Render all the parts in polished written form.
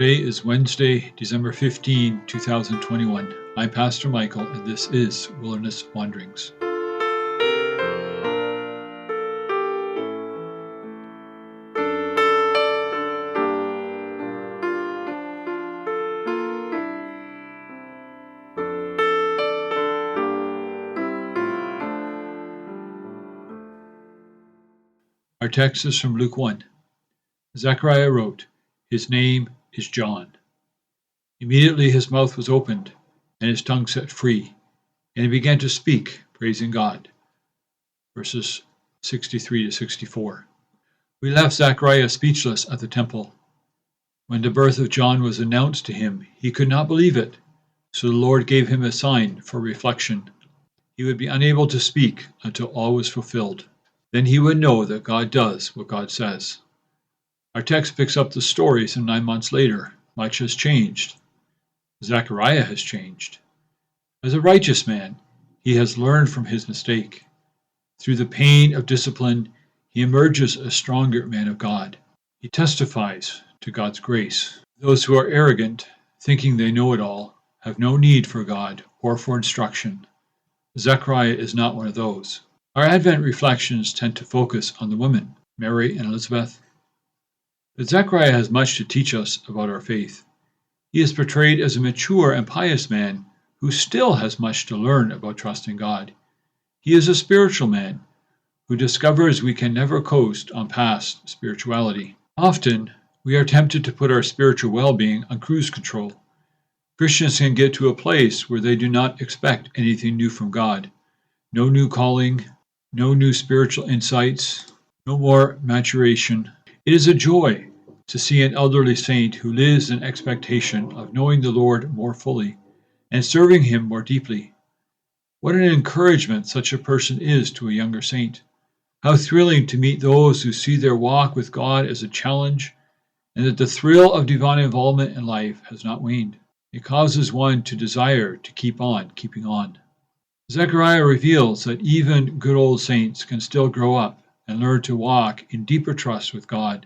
Today is Wednesday, December 15, 2021. I'm Pastor Michael, and this is Wilderness Wanderings. Our text is from Luke 1. Zechariah wrote, "His name is John." Immediately his mouth was opened, and his tongue set free, and he began to speak, praising God. Verses 63 to 64. We left Zechariah speechless at the temple. When the birth of John was announced to him, he could not believe it, so the Lord gave him a sign for reflection. He would be unable to speak until all was fulfilled. Then he would know that God does what God says. Our text picks up the story some 9 months later. Much has changed. Zechariah has changed. As a righteous man, he has learned from his mistake. Through the pain of discipline, he emerges a stronger man of God. He testifies to God's grace. Those who are arrogant, thinking they know it all, have no need for God or for instruction. Zechariah is not one of those. Our Advent reflections tend to focus on the women, Mary and Elizabeth. But Zechariah has much to teach us about our faith. He is portrayed as a mature and pious man who still has much to learn about trusting God. He is a spiritual man who discovers we can never coast on past spirituality. Often, we are tempted to put our spiritual well-being on cruise control. Christians can get to a place where they do not expect anything new from God. No new calling, no new spiritual insights, no more maturation. It is a joy to see an elderly saint who lives in expectation of knowing the Lord more fully and serving Him more deeply. What an encouragement such a person is to a younger saint. How thrilling to meet those who see their walk with God as a challenge and that the thrill of divine involvement in life has not waned. It causes one to desire to keep on keeping on. Zechariah reveals that even good old saints can still grow up and learn to walk in deeper trust with God.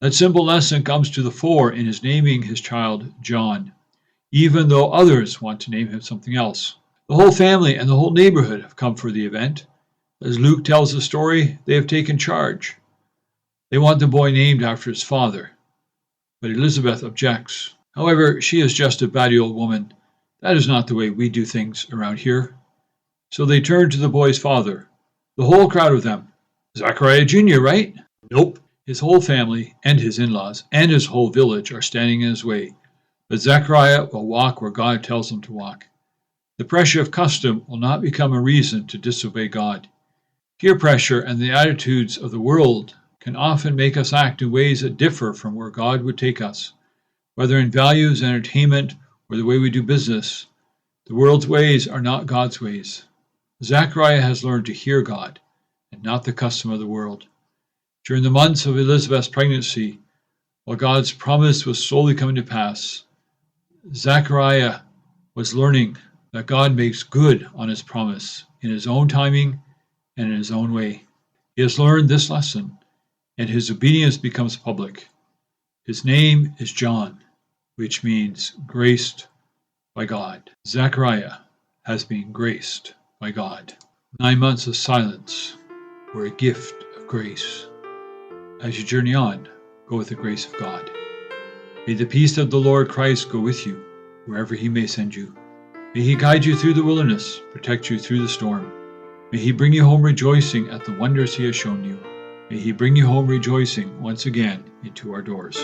That simple lesson comes to the fore in his naming his child John, even though others want to name him something else. The whole family and the whole neighborhood have come for the event. As Luke tells the story, they have taken charge. They want the boy named after his father, but Elizabeth objects. However, she is just a batty old woman. That is not the way we do things around here. So they turn to the boy's father, the whole crowd of them. Zechariah Jr., right? Nope. His whole family and his in-laws and his whole village are standing in his way. But Zechariah will walk where God tells him to walk. The pressure of custom will not become a reason to disobey God. Peer pressure and the attitudes of the world can often make us act in ways that differ from where God would take us. Whether in values, entertainment, or the way we do business, the world's ways are not God's ways. Zechariah has learned to hear God and not the custom of the world. During the months of Elizabeth's pregnancy, while God's promise was slowly coming to pass, Zechariah was learning that God makes good on his promise in his own timing and in his own way. He has learned this lesson, and his obedience becomes public. His name is John, which means graced by God. Zechariah has been graced by God. 9 months of silence were a gift of grace. As you journey on, go with the grace of God. May the peace of the Lord Christ go with you, wherever He may send you. May He guide you through the wilderness, protect you through the storm. May He bring you home rejoicing at the wonders He has shown you. May He bring you home rejoicing once again into our doors.